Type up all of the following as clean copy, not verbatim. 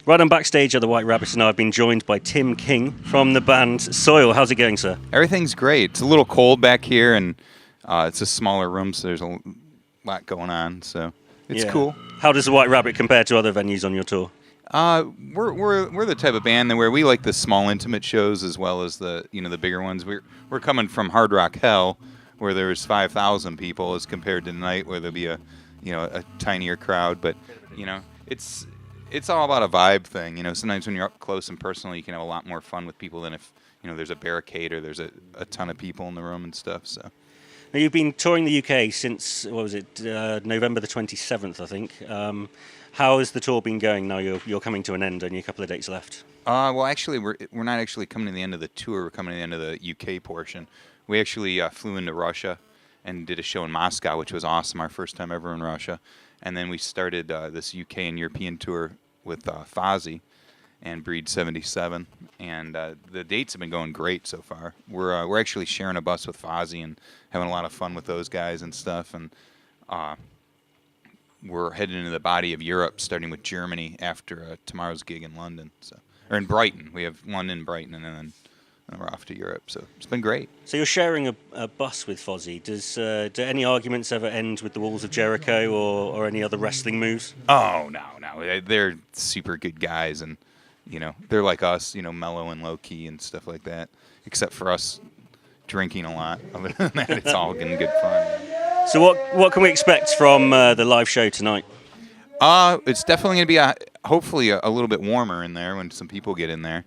Right, I'm backstage at the White Rabbit, and I've been joined by Tim King from the band Soil. How's it going, sir? Everything's great. It's a little cold back here, and it's a smaller room, so there's a lot going on. So it's cool. How does the White Rabbit compare to other venues on your tour? We're the type of band that where we like the small, intimate shows as well as the bigger ones. We're coming from Hard Rock Hell, where there's 5,000 people, as compared to tonight, where there'll be a tinier crowd. But it's all about a vibe thing. Sometimes when you're up close and personal, you can have a lot more fun with people than if there's a barricade or there's a ton of people in the room and stuff. So. Now, you've been touring the UK since, November the 27th, I think. How has the tour been going now? You're coming to an end, only a couple of dates left. Well, actually, we're not actually coming to the end of the tour. We're coming to the end of the UK portion. We actually flew into Russia and did a show in Moscow, which was awesome, our first time ever in Russia. And then we started this UK and European tour with Fozzy and Breed 77, and the dates have been going great so far. We're actually sharing a bus with Fozzy and having a lot of fun with those guys and stuff, and we're heading into the body of Europe, starting with Germany after tomorrow's gig in London, or in Brighton. We have London, Brighton, and then we're off to Europe. So it's been great. So you're sharing a bus with Fozzy. Do any arguments ever end with the Walls of Jericho or any other wrestling moves? Oh, no. They're super good guys, and they're like us, mellow and low key and stuff like that. Except for us drinking a lot. Other than that, it's all getting good fun. So what can we expect from the live show tonight? It's definitely going to be hopefully a little bit warmer in there when some people get in there.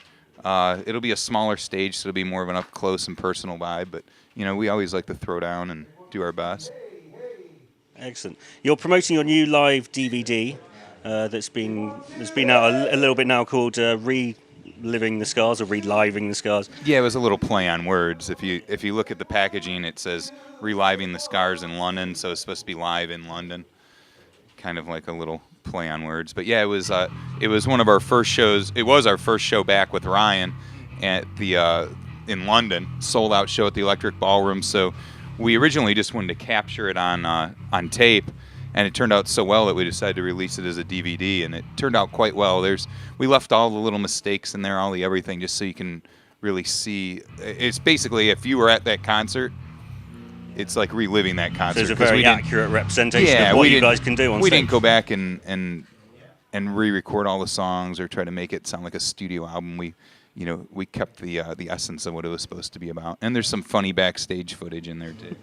It'll be a smaller stage, so it'll be more of an up close and personal vibe. But we always like to throw down and do our best. Excellent. You're promoting your new live DVD that's been out a little bit now, called Reliving the Scars or Reliving the Scars. Yeah, it was a little play on words. If you look at the packaging, it says Reliving the Scars in London, so it's supposed to be live in London. Kind of like a little play on words. But yeah, it was one of our first shows. It was our first show back with Ryan at the in London, sold out show at the Electric Ballroom. So we originally just wanted to capture it on tape, and it turned out so well that we decided to release it as a DVD, and it turned out quite well. We left all the little mistakes in there, all the everything, just so you can really see. It's basically, if you were at that concert, it's like reliving that concert. So it's a very accurate representation of what you guys can do on stage. We didn't go back and re-record all the songs or try to make it sound like a studio album. We kept the essence of what it was supposed to be about. And there's some funny backstage footage in there too.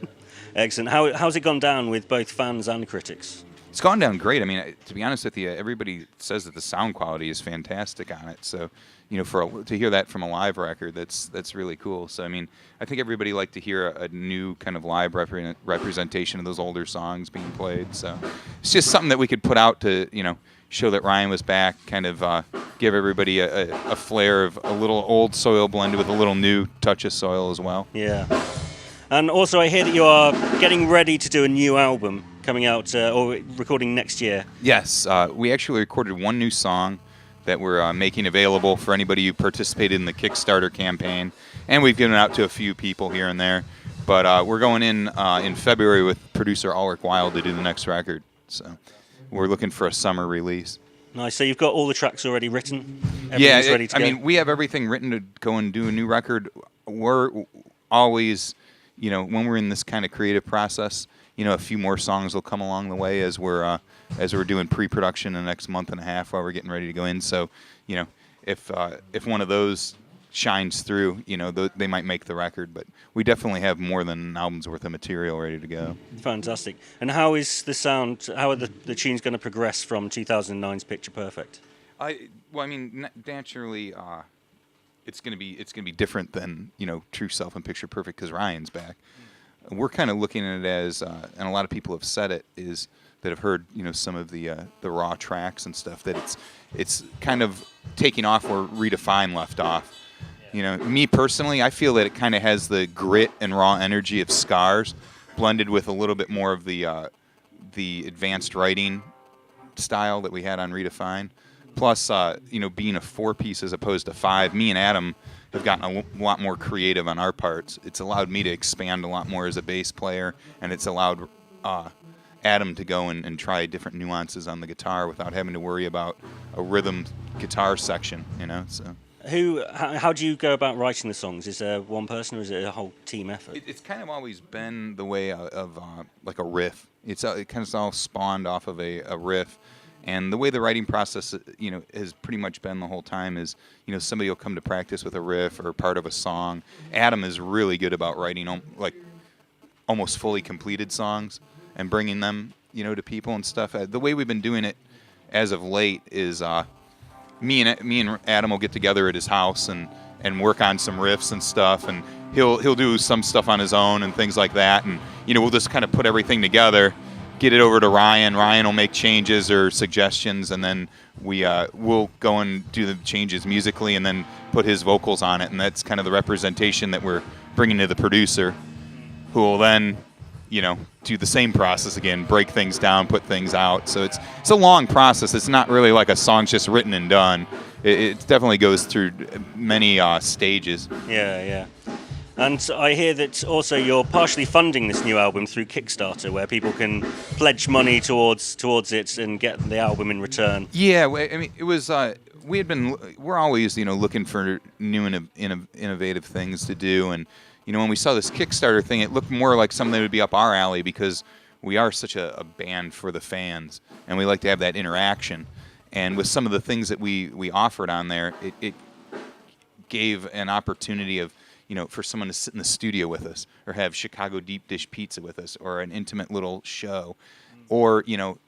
Excellent. How's it gone down with both fans and critics? It's gone down great. I mean, to be honest with you, everybody says that the sound quality is fantastic on it. So, to hear that from a live record, that's really cool. So, I mean, I think everybody liked to hear a new kind of live representation of those older songs being played. So, it's just something that we could put out to, show that Ryan was back, kind of give everybody a flair of a little old Soil blended with a little new touch of Soil as well. Yeah. And also, I hear that you are getting ready to do a new album coming out or recording next year. Yes, we actually recorded one new song that we're making available for anybody who participated in the Kickstarter campaign, and we've given it out to a few people here and there. But we're going in February with producer Ulrich Wild to do the next record. So we're looking for a summer release. Nice. So you've got all the tracks already written? Yeah, ready to go? I mean, we have everything written to go and do a new record. We're always, when we're in this kind of creative process, a few more songs will come along the way as we're doing pre-production in the next month and a half while we're getting ready to go in. So, if one of those shines through, they might make the record. But we definitely have more than an album's worth of material ready to go. Fantastic. And how is the sound? How are the tunes going to progress from 2009's Picture Perfect? Naturally, it's going to be different than True Self and Picture Perfect because Ryan's back. We're kind of looking at it as, and a lot of people have said it, is that have heard some of the raw tracks and stuff, that it's kind of taking off where Redefine left off. Me personally, I feel that it kind of has the grit and raw energy of Scars, blended with a little bit more of the advanced writing style that we had on Redefine. Plus, being a 4-piece as opposed to 5, me and Adam have gotten a lot more creative on our parts. It's allowed me to expand a lot more as a bass player, and it's allowed Adam to go and try different nuances on the guitar without having to worry about a rhythm guitar section, you know. So How do you go about writing the songs? Is there one person, or is it a whole team effort? it's kind of always been the way of like a riff. It kind of all spawned off of a riff. And the way the writing process, you know, has pretty much been the whole time is, you know, somebody will come to practice with a riff or part of a song. Adam is really good about writing like almost fully completed songs and bringing them, you know, to people and stuff. The way we've been doing it as of late is me and Adam will get together at his house and work on some riffs and stuff, and he'll do some stuff on his own and things like that, and you know, we'll just kind of put everything together, get it over to Ryan. Ryan will make changes or suggestions, and then we'll go and do the changes musically and then put his vocals on it, and that's kind of the representation that we're bringing to the producer, who will then, you know, do the same process again, break things down, put things out. So it's a long process. It's not really like a song's just written and done. It definitely goes through many stages. Yeah. And I hear that also you're partially funding this new album through Kickstarter, where people can pledge money towards it and get the album in return. Yeah, I mean, it was. We're always, you know, looking for new and innovative things to do, and you know, when we saw this Kickstarter thing, it looked more like something that would be up our alley because we are such a band for the fans, and we like to have that interaction. And with some of the things that we offered on there, it gave an opportunity of, you know, for someone to sit in the studio with us, or have Chicago deep dish pizza with us, or an intimate little show, or, you know,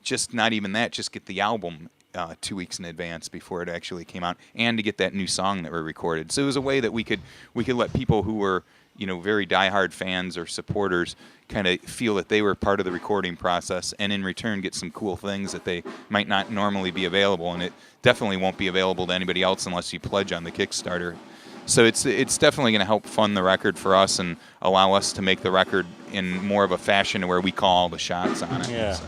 just not even that, just get the album 2 weeks in advance before it actually came out, and to get that new song that we recorded. So it was a way that we could let people who were, you know, very diehard fans or supporters kind of feel that they were part of the recording process, and in return get some cool things that they might not normally be available, and it definitely won't be available to anybody else unless you pledge on the Kickstarter. So it's definitely going to help fund the record for us and allow us to make the record in more of a fashion where we call all the shots on it. Yeah.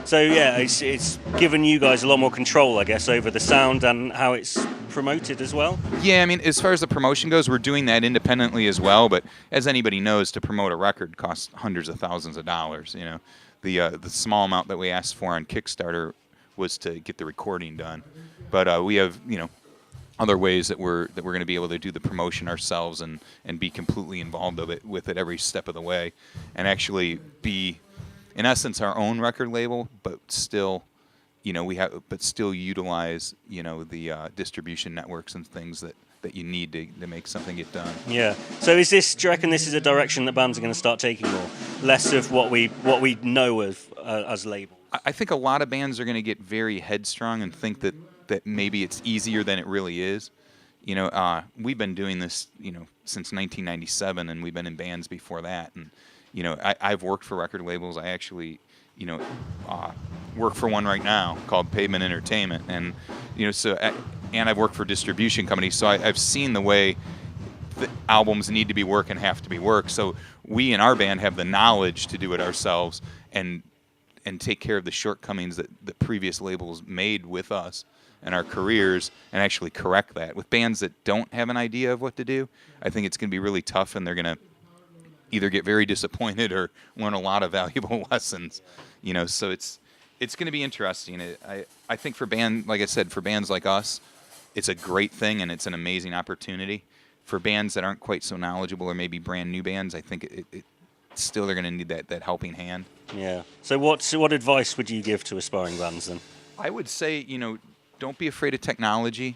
So yeah, it's given you guys a lot more control, I guess, over the sound and how it's promoted as well. Yeah, I mean, as far as the promotion goes, we're doing that independently as well. But as anybody knows, to promote a record costs hundreds of thousands of dollars. You know, the small amount that we asked for on Kickstarter was to get the recording done. But we have, you know, other ways that we're going to be able to do the promotion ourselves and be completely involved with it every step of the way, and actually be, in essence, our own record label, but still, you know, still utilize, you know, the distribution networks and things that you need to make something get done. Yeah. So do you reckon this is a direction that bands are going to start taking more? Less of what we know of as labels? I think a lot of bands are going to get very headstrong and think that maybe it's easier than it really is. You know, we've been doing this, you know, since 1997, and we've been in bands before that. And, you know, I've worked for record labels. I actually, you know, work for one right now called Pavement Entertainment. And, you know, and I've worked for distribution companies. So I've seen the way the albums need to be worked and have to be worked. So we in our band have the knowledge to do it ourselves and take care of the shortcomings that the previous labels made with us and our careers, and actually correct that. With bands that don't have an idea of what to do, I think it's going to be really tough, and they're going to either get very disappointed or learn a lot of valuable lessons. You know, so it's going to be interesting. I think for like I said, for bands like us, it's a great thing and it's an amazing opportunity. For bands that aren't quite so knowledgeable, or maybe brand new bands, I think still they're going to need that helping hand. Yeah. So what advice would you give to aspiring bands then? I would say, you know, don't be afraid of technology.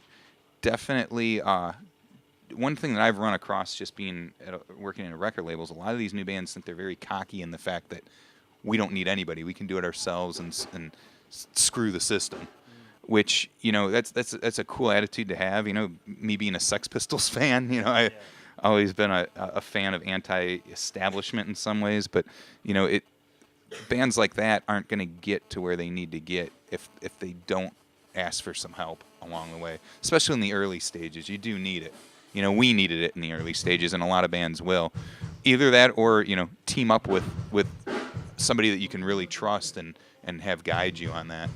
Definitely, one thing that I've run across just working in a record label is a lot of these new bands think they're very cocky in the fact that we don't need anybody. We can do it ourselves and screw the system. Which, you know, that's a cool attitude to have. You know, me being a Sex Pistols fan, you know, I've always been a fan of anti-establishment in some ways, but you know, bands like that aren't going to get to where they need to get if they don't ask for some help along the way, especially in the early stages. You do need it. You know, we needed it in the early stages, and a lot of bands will. Either that, or, you know, team up with somebody that you can really trust and have guide you on that.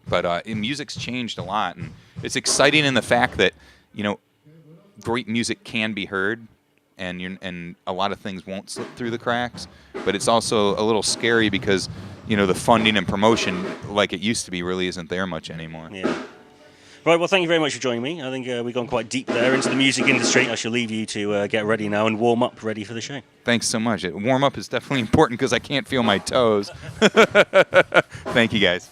But music's changed a lot, and it's exciting in the fact that, you know, great music can be heard, and a lot of things won't slip through the cracks. But it's also a little scary because, the funding and promotion like it used to be really isn't there much anymore. Yeah. Right, well, thank you very much for joining me. I think we've gone quite deep there into the music industry. I shall leave you to get ready now and warm up, ready for the show. Thanks so much. Warm up is definitely important because I can't feel my toes. Thank you, guys.